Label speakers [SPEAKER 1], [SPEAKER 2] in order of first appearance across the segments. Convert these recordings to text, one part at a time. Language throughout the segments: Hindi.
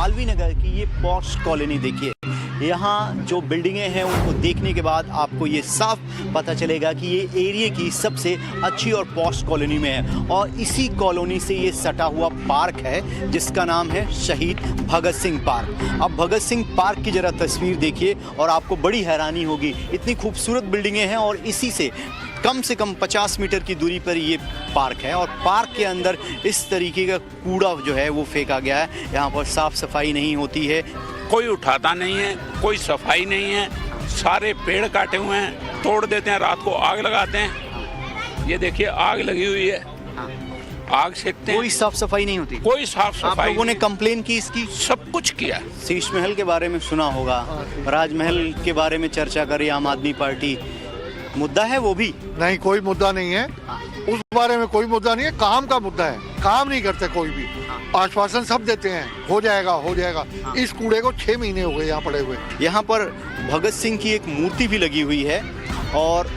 [SPEAKER 1] मालवीय नगर की ये पॉश कॉलोनी देखिए। यहाँ जो बिल्डिंगें हैं उनको देखने के बाद आपको ये साफ पता चलेगा कि ये एरिया की सबसे अच्छी और पॉश कॉलोनी में है। और इसी कॉलोनी से ये सटा हुआ पार्क है जिसका नाम है शहीद भगत सिंह पार्क। अब भगत सिंह पार्क की जरा तस्वीर देखिए और आपको बड़ी हैरानी होगी। इतनी खूबसूरत बिल्डिंगें हैं और इसी से कम 50 मीटर की दूरी पर ये पार्क है। और पार्क के अंदर इस तरीके का कूड़ा जो है वो फेंका गया है। यहाँ पर साफ सफाई नहीं होती है,
[SPEAKER 2] कोई उठाता नहीं है, कोई सफाई नहीं है, सारे पेड़ काटे हुए हैं, तोड़ देते हैं, रात को आग लगाते हैं। ये देखिए आग लगी हुई है, आग सेकते हैं,
[SPEAKER 1] कोई साफ सफाई नहीं होती,
[SPEAKER 2] कोई साफ सफाई।
[SPEAKER 1] आप लोगों ने कंप्लेन की इसकी?
[SPEAKER 2] सब कुछ किया।
[SPEAKER 1] शीश महल के बारे में सुना होगा, राजमहल के बारे में चर्चा करी आम आदमी पार्टी, मुद्दा है वो भी?
[SPEAKER 3] नहीं, कोई मुद्दा नहीं है, उस बारे में कोई मुद्दा नहीं है। काम का मुद्दा है, काम नहीं करते कोई भी, आश्वासन सब देते हैं हो जाएगा हो जाएगा। इस कूड़े को 6 महीने हो गए यहाँ पड़े हुए।
[SPEAKER 1] यहाँ पर भगत सिंह की एक मूर्ति भी लगी हुई है और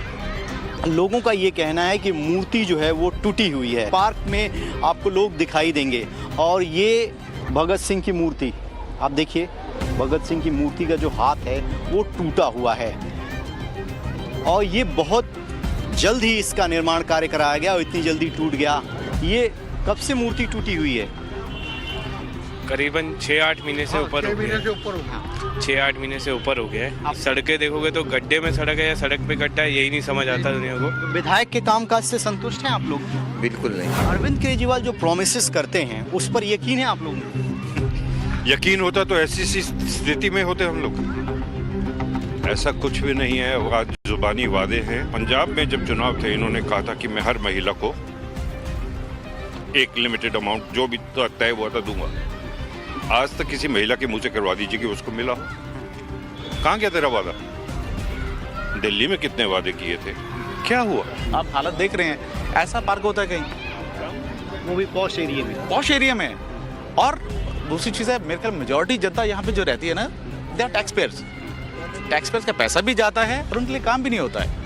[SPEAKER 1] लोगों का ये कहना है कि मूर्ति जो है वो टूटी हुई है। पार्क में आपको लोग दिखाई देंगे और ये भगत सिंह की मूर्ति आप देखिए, भगत सिंह की मूर्ति का जो हाथ है वो टूटा हुआ है और ये बहुत जल्द ही इसका निर्माण कार्य कराया गया और इतनी जल्दी टूट गया। ये कब से मूर्ति टूटी हुई है?
[SPEAKER 4] करीबन 6-8 महीने से ऊपर हो गया। 6-8 महीने से ऊपर हो गया है। सड़कें देखोगे तो गड्ढे में सड़क है या सड़क पे गड्ढा है, यही नहीं समझ आता दुनिया को।
[SPEAKER 1] विधायक के कामकाज से संतुष्ट हैं आप लोग?
[SPEAKER 5] बिल्कुल नहीं।
[SPEAKER 1] अरविंद केजरीवाल जो प्रोमिसेस करते हैं उस पर यकीन है आप लोगों को?
[SPEAKER 6] यकीन होता तो ऐसी स्थिति में होते हम लोग। ऐसा कुछ भी नहीं है, वो आज जुबानी वादे हैं। पंजाब में जब चुनाव थे इन्होंने कहा था कि मैं हर महिला को एक लिमिटेड अमाउंट जो भी तय हुआ था दूंगा। आज तक किसी महिला के मुंह से करवा दीजिए कि उसको मिला हो। कहाँ गया तेरा वादा? दिल्ली में कितने वादे किए थे, क्या हुआ?
[SPEAKER 7] आप हालत देख रहे हैं, ऐसा पार्क होता है कहीं?
[SPEAKER 1] वो भी पॉश एरिया में।
[SPEAKER 7] पॉश एरिया में। और दूसरी चीज़ है, मेरे ख्याल मेजॉरिटी जनता यहाँ पे जो रहती है ना, they are tax payers. Tax payers का पैसा भी जाता है और उनके लिए काम भी नहीं होता है।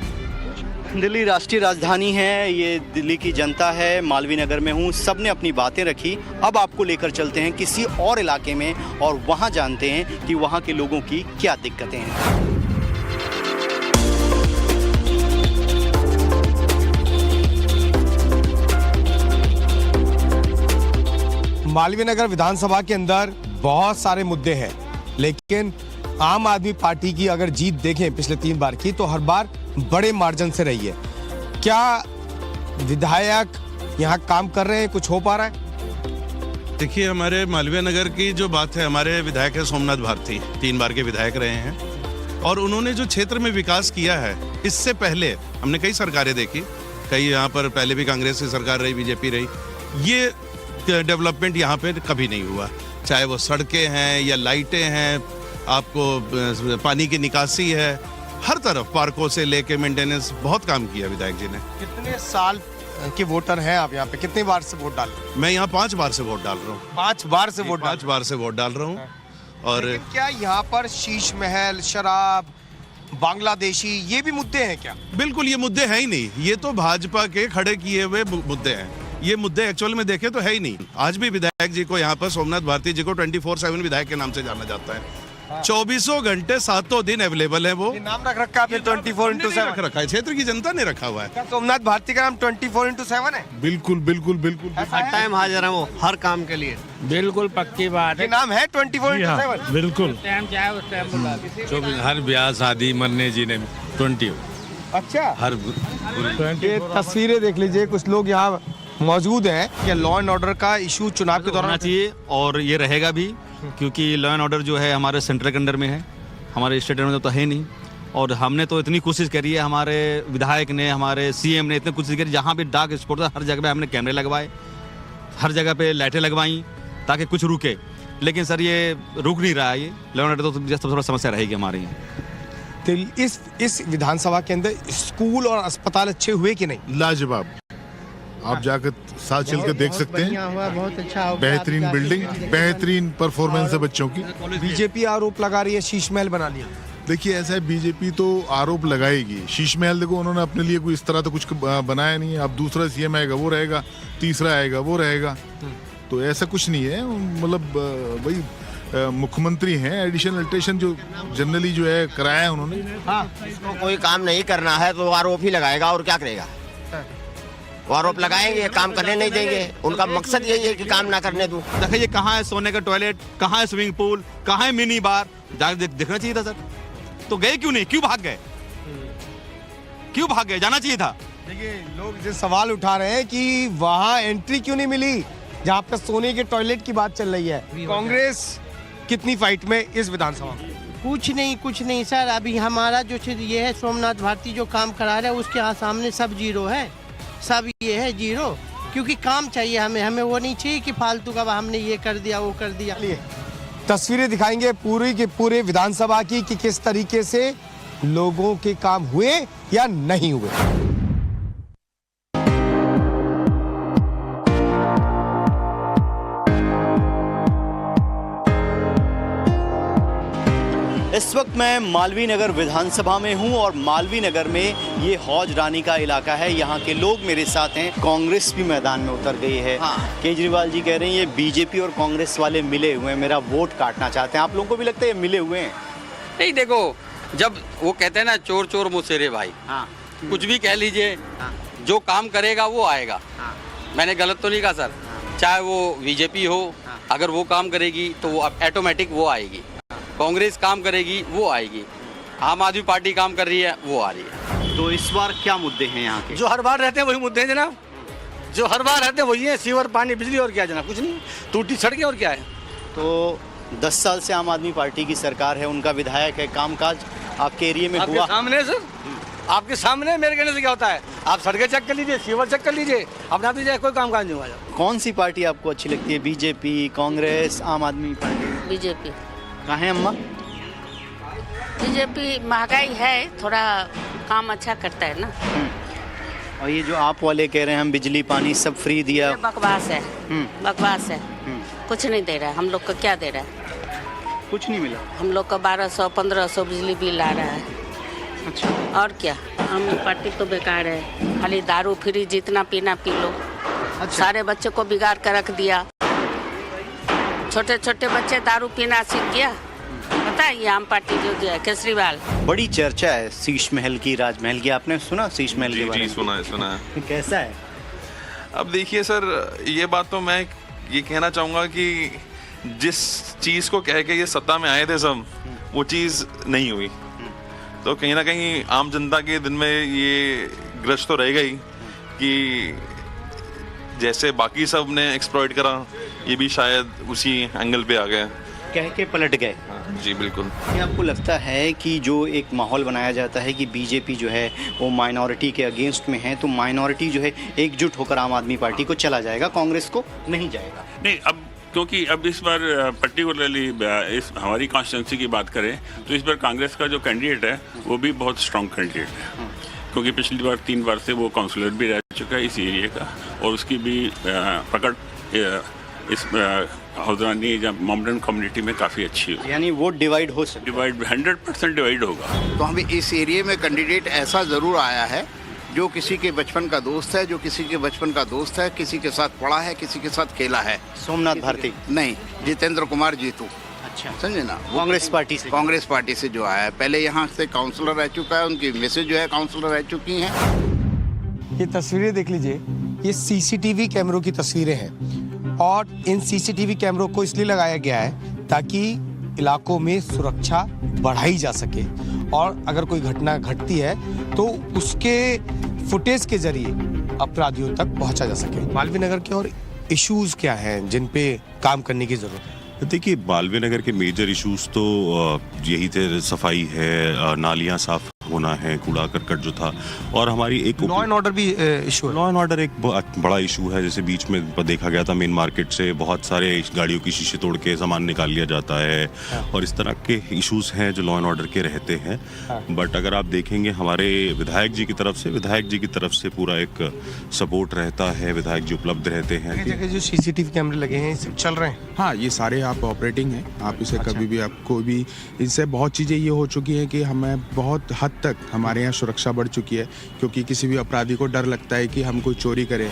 [SPEAKER 1] दिल्ली राष्ट्रीय राजधानी है, ये दिल्ली की जनता है, मालवीय नगर में हूँ, सब ने अपनी बातें रखी। अब आपको लेकर चलते हैं किसी और इलाके में और वहाँ जानते हैं कि वहाँ के लोगों की क्या दिक्कतें हैं।
[SPEAKER 8] मालवीय नगर विधानसभा के अंदर बहुत सारे मुद्दे हैं, लेकिन आम आदमी पार्टी की अगर जीत देखें पिछले 3 बार की तो हर बार बड़े मार्जिन से रही है। क्या विधायक यहाँ काम कर रहे हैं, कुछ हो पा रहा है?
[SPEAKER 9] देखिए, हमारे मालवीय नगर की जो बात है, हमारे विधायक है सोमनाथ भारती, 3 बार के विधायक रहे हैं और उन्होंने जो क्षेत्र में विकास किया है, इससे पहले हमने कई सरकारें देखी, कई यहाँ पर पहले भी कांग्रेस की सरकार रही, बीजेपी रही, ये डेवलपमेंट यहाँ पे कभी नहीं हुआ। चाहे वो सड़कें हैं या लाइटें हैं, आपको पानी की निकासी है, हर तरफ पार्कों से लेके मेंटेनेंस, बहुत काम किया विधायक जी ने।
[SPEAKER 8] कितने साल के वोटर हैं आप यहाँ पे? कितने बार से वोट डाल रहे हैं?
[SPEAKER 9] मैं यहाँ 5 बार से वोट डाल रहा हूँ।
[SPEAKER 8] 5 बार से वोट?
[SPEAKER 9] 5 बार से वोट डाल रहा हूँ। और
[SPEAKER 8] क्या यहाँ पर शीश महल, शराब, बांग्लादेशी, ये भी मुद्दे हैं क्या?
[SPEAKER 9] बिल्कुल, ये मुद्दे हैं ही नहीं। ये तो भाजपा के खड़े किए हुए मुद्दे हैं। ये मुद्दे एक्चुअल में देखें तो है ही नहीं। आज भी विधायक जी को यहाँ पर, सोमनाथ भारती जी को 24/7 विधायक के नाम से जाना जाता है। 24 घंटे 7 दिन अवेलेबल है। वो
[SPEAKER 8] नाम रख रखा है 24/7
[SPEAKER 9] रखा है, क्षेत्र की जनता ने रखा हुआ है।
[SPEAKER 8] क्या सोमनाथ भारती का नाम 24/7 है?
[SPEAKER 9] बिल्कुल बिल्कुल बिल्कुल।
[SPEAKER 5] हर टाइम हाजिर है वो, हर काम के लिए।
[SPEAKER 4] बिल्कुल पक्की बात
[SPEAKER 8] ये नाम है 24/7?
[SPEAKER 4] बिल्कुल। टाइम चाहे उस टाइम बुला।
[SPEAKER 10] हर ब्याह शादी मरने जी ने 20।
[SPEAKER 8] अच्छा,
[SPEAKER 10] हर
[SPEAKER 8] ये तस्वीरें देख लीजिए, कुछ लोग यहाँ मौजूद हैं। क्या लॉ एंड ऑर्डर का इशू चुनाव के दौरान
[SPEAKER 11] होना चाहिए और ये रहेगा भी, क्योंकि लॉ एंड ऑर्डर जो है हमारे सेंटर के अंडर में है, हमारे स्टेट में तो है नहीं। और हमने तो इतनी कोशिश करी है, हमारे विधायक ने, हमारे सीएम ने इतनी कोशिश करी, जहाँ भी डार्क स्पॉट था हर जगह पे हमने कैमरे लगवाए, हर जगह पे लाइटें लगवाई ताकि कुछ रुके। लेकिन सर ये रुक नहीं रहा है। ये लॉ एंड ऑर्डर तो थोड़ा समस्या रहेगी हमारे यहाँ।
[SPEAKER 8] तो इस विधानसभा के अंदर स्कूल और अस्पताल अच्छे हुए कि नहीं?
[SPEAKER 6] लाजवाब। आप जाकर साथ चल कर देख सकते हैं,
[SPEAKER 5] बहुत अच्छा हो गया।
[SPEAKER 6] बेहतरीन बिल्डिंग, बेहतरीन परफॉर्मेंस है बच्चों की।
[SPEAKER 8] बीजेपी आरोप लगा रही है शीश महल बना लिया।
[SPEAKER 6] देखिए, ऐसा है, बीजेपी तो आरोप लगाएगी। शीश महल देखो, उन्होंने अपने लिए कोई इस तरह तो कुछ बनाया नहीं है। अब दूसरा सीएम आएगा वो रहेगा, तीसरा आएगा वो रहेगा,
[SPEAKER 12] तो ऐसा कुछ नहीं है, मतलब वही मुख्यमंत्री हैं, एडिशन अल्ट्रेशन जो जनरली जो है कराया है उन्होंने।
[SPEAKER 5] हाँ, इसको कोई काम नहीं करना है तो आरोप ही लगाएगा, और क्या करेगा? वो आरोप लगाएंगे, काम करने नहीं देंगे। उनका मकसद यही है कि काम ना करने दूं।
[SPEAKER 11] देखिए कहाँ है सोने का टॉयलेट, कहाँ है स्विमिंग पूल, कहाँ है मिनी बार, जाकर देखना चाहिए था सर। तो गए क्यों नहीं, क्यों भाग गए, क्यों भाग गए, जाना चाहिए था।
[SPEAKER 8] देखिए लोग जो सवाल उठा रहे हैं कि वहाँ एंट्री क्यों नहीं मिली जहाँ पे सोने के टॉयलेट की बात चल रही है। कांग्रेस कितनी फाइट में इस विधानसभा में?
[SPEAKER 13] कुछ नहीं सर। अभी हमारा जो ये है सोमनाथ भारती जो काम करा रहा है उसके सामने सब जीरो है, सब ये है जीरो। क्योंकि काम चाहिए हमें वो नहीं चाहिए कि फालतू का हमने ये कर दिया वो कर दिया।
[SPEAKER 8] तस्वीरें दिखाएंगे पूरी के पूरे विधानसभा की कि किस तरीके से लोगों के काम हुए या नहीं हुए।
[SPEAKER 1] इस वक्त मैं मालवीय नगर विधानसभा में हूं और मालवीय नगर में ये हौज रानी का इलाका है। यहाँ के लोग मेरे साथ हैं। कांग्रेस भी मैदान में उतर गई है। केजरीवाल जी कह रहे हैं ये बीजेपी और कांग्रेस वाले मिले हुए हैं, मेरा वोट काटना चाहते हैं। आप लोगों को भी लगता है ये मिले हुए हैं?
[SPEAKER 14] नहीं, देखो जब वो कहते हैं ना चोर चोर मुसेरे भाई, कुछ भी कह लीजिए, जो काम करेगा वो आएगा। मैंने गलत तो नहीं कहा सर। चाहे वो बीजेपी हो, अगर वो काम करेगी तो वो ऑटोमेटिक वो आएगी। कांग्रेस काम करेगी वो आएगी। आम आदमी पार्टी काम कर रही है वो आ रही है।
[SPEAKER 1] तो इस बार क्या मुद्दे हैं यहाँ के?
[SPEAKER 15] जो हर बार रहते हैं वही मुद्दे हैं जनाब, जो हर बार रहते हैं वही है, सीवर पानी बिजली और क्या जनाब, कुछ नहीं, टूटी सड़कें और क्या है।
[SPEAKER 1] तो 10 साल से आम आदमी पार्टी की सरकार है, उनका विधायक है, कामकाज आपके एरिया में हुआ?
[SPEAKER 15] सामने सर, आपके सामने। मेरे कहने से क्या होता है, आप सड़कें चेक कर लीजिए, सीवर चेक कर लीजिए, अपना तो कोई काम काज नहीं हुआ।
[SPEAKER 1] कौन सी पार्टी आपको अच्छी लगती है, बीजेपी, कांग्रेस, आम आदमी पार्टी?
[SPEAKER 16] बीजेपी।
[SPEAKER 1] कहाँ है अम्मा?
[SPEAKER 16] बीजेपी महंगाई है, थोड़ा काम अच्छा करता है ना।
[SPEAKER 1] और ये जो आप वाले कह रहे हैं हम बिजली पानी सब फ्री दिया,
[SPEAKER 16] बकवास है, बकवास है। कुछ नहीं दे रहा है। हम लोग को क्या दे रहा है?
[SPEAKER 1] कुछ नहीं मिला।
[SPEAKER 16] हम लोग को 1200-1500 बिजली बिल आ रहा है।
[SPEAKER 1] अच्छा।
[SPEAKER 16] और क्या, हम पार्टी तो बेकार है, खाली दारू फ्री, जितना पीना पी लो। अच्छा। सारे बच्चों को बिगाड़ कर रख दिया। छोटे छोटे बच्चे दारू पीना सीख गया। पता है ये आम पार्टी जो है केजरीवाल।
[SPEAKER 1] बड़ी चर्चा है शीश महल की, राजमहल की। आपने सुना शीश महल के बारे में?
[SPEAKER 17] जी सुना है।
[SPEAKER 1] कैसा है?
[SPEAKER 17] अब देखिए सर, ये बात तो मैं ये कहना चाहूँगा कि जिस चीज़ को कह के ये सत्ता में आए थे सब, वो चीज़ नहीं हुई। तो कहीं ना कहीं आम जनता के दिन में ये ग्रज तो रहेगा ही कि जैसे बाकी सब ने एक्सप्लॉइट करा, ये भी शायद उसी एंगल पे आ गए,
[SPEAKER 1] कह के पलट गए।
[SPEAKER 17] जी बिल्कुल।
[SPEAKER 1] क्या आपको लगता है कि जो एक माहौल बनाया जाता है कि बीजेपी जो है वो माइनॉरिटी के अगेंस्ट में है, तो माइनॉरिटी जो है एकजुट होकर आम आदमी पार्टी को चला जाएगा, कांग्रेस को नहीं जाएगा?
[SPEAKER 2] नहीं, अब क्योंकि अब इस बार पर्टिकुलरली इस हमारी कॉन्स्टिट्यूंसी की बात करें तो इस बार कांग्रेस का जो कैंडिडेट है वो भी बहुत स्ट्रॉन्ग कैंडिडेट है। क्योंकि पिछली बार 3 बार से वो काउंसलर भी रह चुका है इस एरिया का, और उसकी भी पकड़ इस हौजरानी या मोमडन कम्युनिटी में काफ़ी अच्छी है।
[SPEAKER 1] यानी वोट डिवाइड हो सकता है?
[SPEAKER 2] डिवाइड 100% डिवाइड होगा।
[SPEAKER 18] तो हमें इस एरिया में कैंडिडेट ऐसा ज़रूर आया है जो किसी के बचपन का दोस्त है, जो किसी के बचपन का दोस्त है, किसी के साथ पढ़ा है, किसी के साथ खेला है।
[SPEAKER 1] सोमनाथ भारती?
[SPEAKER 18] नहीं, जितेंद्र कुमार जीतू।
[SPEAKER 1] अच्छा,
[SPEAKER 18] समझे ना?
[SPEAKER 1] कांग्रेस पार्टी से?
[SPEAKER 18] कांग्रेस पार्टी से जो आया है, पहले यहाँ से काउंसलर रह चुका है, उनकी मिसेज जो है काउंसलर रह चुकी हैं।
[SPEAKER 8] ये तस्वीरें देख लीजिए, ये सीसीटीवी कैमरों की तस्वीरें हैं और इन सीसीटीवी कैमरों को इसलिए लगाया गया है ताकि इलाकों में सुरक्षा बढ़ाई जा सके और अगर कोई घटना घटती है तो उसके फुटेज के जरिए अपराधियों तक पहुंचा जा सके। मालवीय नगर के और इश्यूज क्या हैं जिन पे काम करने की जरूरत है?
[SPEAKER 19] देखिए, मालवीय नगर के मेजर इश्यूज तो यही थे, सफाई है, नालियां साफ होना है, कूड़ा करकट जो था, और हमारी एक
[SPEAKER 8] लॉ एंड ऑर्डर भी इशू है।
[SPEAKER 19] लॉ एंड ऑर्डर एक बड़ा इशू है। जैसे बीच में देखा गया था मेन मार्केट से बहुत सारे गाड़ियों की शीशे तोड़ के सामान निकाल लिया जाता है। हाँ। और इस तरह के इश्यूज हैं जो लॉ एंड ऑर्डर के रहते हैं। हाँ। बट अगर आप देखेंगे हमारे विधायक जी की तरफ से पूरा एक सपोर्ट रहता है, विधायक जी उपलब्ध रहते हैं।
[SPEAKER 8] जगह जो सीसीटीवी कैमरे लगे हैं सब चल रहे हैं?
[SPEAKER 20] हाँ, ये सारे आप ऑपरेटिंग हैं। आप इसे कभी भी, आपको भी इससे बहुत चीज़ें ये हो चुकी हैं कि हमें बहुत हद
[SPEAKER 8] तक हमारे यहाँ सुरक्षा बढ़ चुकी है, क्योंकि किसी भी अपराधी को डर लगता है कि हम कोई चोरी करें।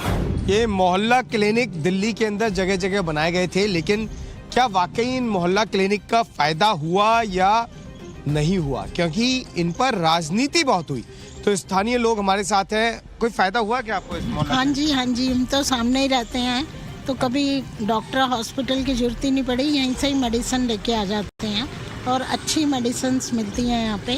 [SPEAKER 8] ये मोहल्ला क्लिनिक दिल्ली के अंदर जगह जगह बनाए गए थे, लेकिन क्या वाकई इन मोहल्ला क्लिनिक का फायदा हुआ या नहीं हुआ? क्योंकि इन पर राजनीति बहुत हुई। तो स्थानीय लोग हमारे साथ हैं, कोई फायदा हुआ क्या आपको इस मोहल्ला?
[SPEAKER 20] हाँ जी, हम तो सामने ही रहते हैं, तो कभी डॉक्टर हॉस्पिटल की जरूरत ही नहीं पड़ी, यहीं से ही मेडिसिन लेके आ जाते हैं और अच्छी मेडिसिन मिलती हैं यहाँ पे।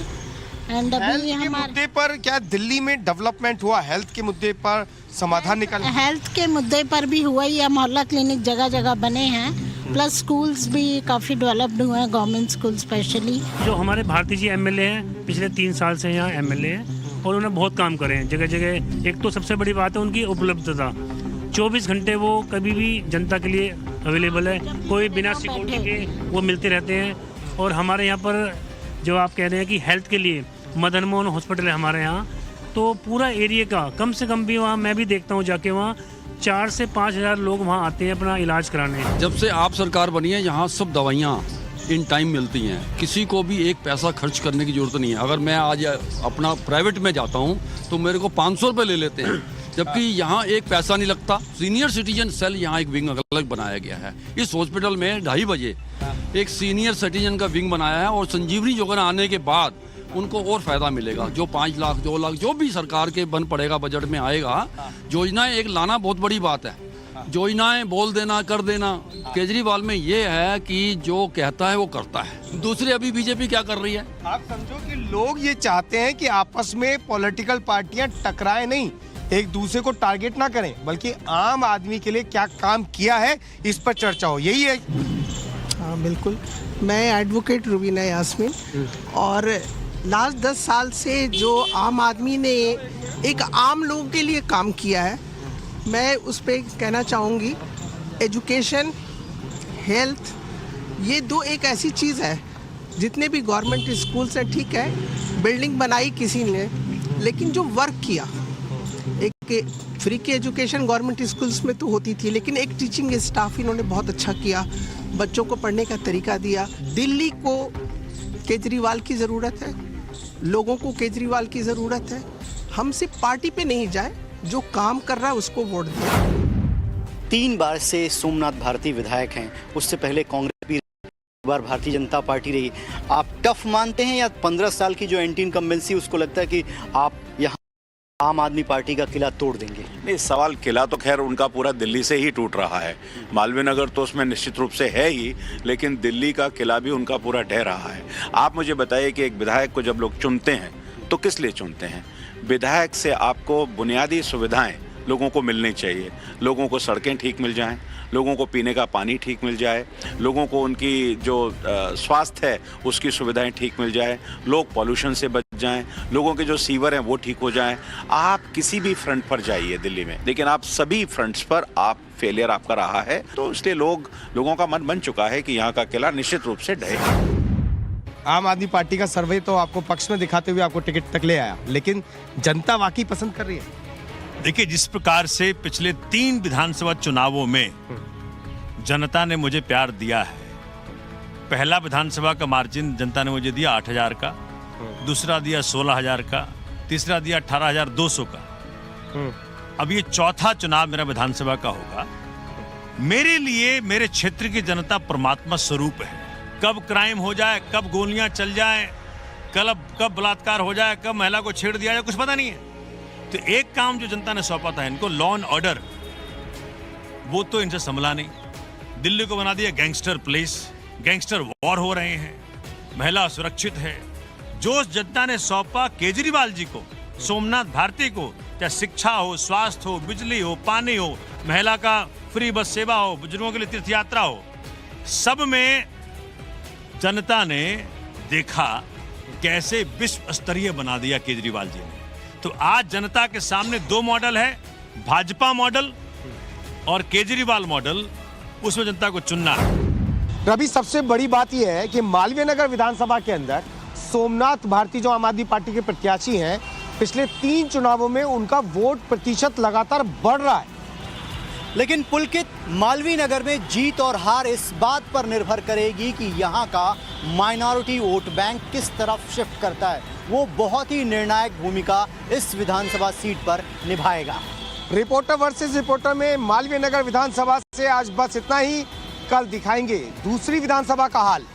[SPEAKER 20] एंड अभी
[SPEAKER 8] हमारे मुद्दे पर क्या दिल्ली में डेवलपमेंट हुआ? हेल्थ के मुद्दे पर समाधान निकल?
[SPEAKER 20] हेल्थ के मुद्दे पर भी हुआ ही है, मोहल्ला क्लिनिक जगह जगह बने हैं, प्लस स्कूल्स भी काफ़ी डेवलप्ड हुए हैं, गवर्नमेंट स्कूल स्पेशली।
[SPEAKER 21] जो हमारे भारती जी एमएलए हैं, पिछले 3 साल से यहाँ एमएलए हैं और उन्होंने बहुत काम करे हैं जगह जगह। एक तो सबसे बड़ी बात है उनकी उपलब्धता, 24 घंटे वो कभी भी जनता के लिए अवेलेबल है, कोई बिना सिक्योरिटी के वो मिलते रहते हैं। और हमारे यहाँ पर जो आप कह रहे हैं कि हेल्थ के लिए मदन मोहन हॉस्पिटल है हमारे यहाँ, तो पूरा एरिया का कम से कम भी वहाँ मैं भी देखता हूँ जाके, वहाँ 4 से 5 हज़ार लोग वहाँ आते हैं अपना इलाज कराने।
[SPEAKER 14] जब से आप सरकार बनी है यहाँ सब दवाइयाँ इन टाइम मिलती हैं, किसी को भी एक पैसा खर्च करने की जरूरत नहीं है। अगर मैं आज अपना प्राइवेट में जाता हूँ तो मेरे को 500 रुपये ले लेते हैं, जबकि यहाँ एक पैसा नहीं लगता। सीनियर सिटीजन सेल यहाँ एक विंग अलग बनाया गया है। इस हॉस्पिटल में 2:30 बजे एक सीनियर सिटीजन का विंग बनाया है और संजीवनी योजना आने के बाद उनको और फायदा मिलेगा। जो 5 लाख 2 लाख जो भी सरकार के बन पड़ेगा बजट में आएगा, योजनाएं एक लाना बहुत बड़ी बात है। योजनाएं बोल देना कर देना, केजरीवाल में ये है कि जो कहता है वो करता है। दूसरी अभी बीजेपी क्या कर रही है?
[SPEAKER 8] आप समझो कि लोग ये चाहते हैं कि आपस में पॉलिटिकल पार्टियां टकराए नहीं, एक दूसरे को टारगेट ना करें, बल्कि आम आदमी के लिए क्या काम किया है इस पर चर्चा हो, यही है।
[SPEAKER 13] हाँ बिल्कुल, मैं एडवोकेट रुबीना यास्मीन, और लास्ट 10 साल से जो आम आदमी ने एक आम लोगों के लिए काम किया है, मैं उस पर कहना चाहूँगी, एजुकेशन, हेल्थ, ये दो एक ऐसी चीज़ है। जितने भी गवर्नमेंट स्कूल्स हैं, ठीक है बिल्डिंग बनाई किसी ने, लेकिन जो वर्क किया, एक फ्री की एजुकेशन गवर्नमेंट स्कूल्स में तो होती थी, लेकिन एक टीचिंग स्टाफ इन्होंने बहुत अच्छा किया, बच्चों को पढ़ने का तरीका दिया। दिल्ली को केजरीवाल की ज़रूरत है, लोगों को केजरीवाल की ज़रूरत है। हम सिर्फ पार्टी पे नहीं जाए, जो काम कर रहा है उसको वोट दें।
[SPEAKER 1] 3 बार से सोमनाथ भारती विधायक हैं, उससे पहले कांग्रेस भी बार भारतीय जनता पार्टी रही। आप टफ मानते हैं या 15 साल की जो एंटी इनकम्बेंसी उसको लगता है कि आप यहाँ आम आदमी पार्टी का किला तोड़ देंगे?
[SPEAKER 22] नहीं, सवाल किला तो खैर उनका पूरा दिल्ली से ही टूट रहा है, मालवीय नगर तो उसमें निश्चित रूप से है ही, लेकिन दिल्ली का किला भी उनका पूरा ढह रहा है। आप मुझे बताइए कि एक विधायक को जब लोग चुनते हैं तो किस लिए चुनते हैं? विधायक से आपको बुनियादी सुविधाएं लोगों को मिलनी चाहिए, लोगों को सड़कें ठीक मिल जाएं, लोगों को पीने का पानी ठीक मिल जाए, लोगों को उनकी जो स्वास्थ्य है उसकी सुविधाएं ठीक मिल जाए, लोग पॉल्यूशन से बच जाएं, लोगों के जो सीवर हैं वो ठीक हो जाएं। आप किसी भी फ्रंट पर जाइए दिल्ली में, लेकिन आप सभी फ्रंट्स पर आप फेलियर आपका रहा है, तो इसलिए लोगों का मन बन चुका है कि यहाँ का किला निश्चित रूप से ढहे।
[SPEAKER 8] आम आदमी पार्टी का सर्वे तो आपको पक्ष में दिखाते हुए आपको टिकट तक ले आया, लेकिन जनता वाकई पसंद कर रही है?
[SPEAKER 23] देखिए, जिस प्रकार से पिछले 3 विधानसभा चुनावों में जनता ने मुझे प्यार दिया है, पहला विधानसभा का मार्जिन जनता ने मुझे दिया 8,000 का, दूसरा दिया 16,000 का, तीसरा दिया 18,200 का, अब ये चौथा चुनाव मेरा विधानसभा का होगा। मेरे लिए मेरे क्षेत्र की जनता परमात्मा स्वरूप है। कब क्राइम हो जाए, कब गोलियां चल जाए, कब बलात्कार हो जाए, कब महिला को छेड़ दिया जाए, कुछ पता नहीं है। तो एक काम जो जनता ने सौंपा था इनको, लॉ एंड ऑर्डर, वो तो इनसे संभला नहीं। दिल्ली को बना दिया गैंगस्टर प्लेस, गैंगस्टर वॉर हो रहे हैं, महिला सुरक्षित है। जो जनता ने सौंपा केजरीवाल जी को, सोमनाथ भारती को, चाहे शिक्षा हो, स्वास्थ्य हो, बिजली हो, पानी हो, महिला का फ्री बस सेवा हो, बुजुर्गों के लिए तीर्थ यात्रा हो, सब में जनता ने देखा कैसे विश्व स्तरीय बना दिया केजरीवाल जी ने। तो आज जनता के सामने 2 मॉडल है, भाजपा मॉडल और केजरीवाल मॉडल, उसमें जनता को चुनना है।
[SPEAKER 8] रवि, सबसे बड़ी बात यह है कि मालवीय नगर विधानसभा के अंदर सोमनाथ भारती जो आम आदमी पार्टी के प्रत्याशी हैं, पिछले 3 चुनावों में उनका वोट प्रतिशत लगातार बढ़ रहा है।
[SPEAKER 1] लेकिन पुलकित, मालवीय नगर में जीत और हार इस बात पर निर्भर करेगी कि यहाँ का माइनॉरिटी वोट बैंक किस तरफ शिफ्ट करता है। वो बहुत ही निर्णायक भूमिका इस विधानसभा सीट पर निभाएगा।
[SPEAKER 8] रिपोर्टर वर्सेस रिपोर्टर में मालवीय नगर विधानसभा से आज बस इतना ही। कल दिखाएंगे दूसरी विधानसभा का हाल।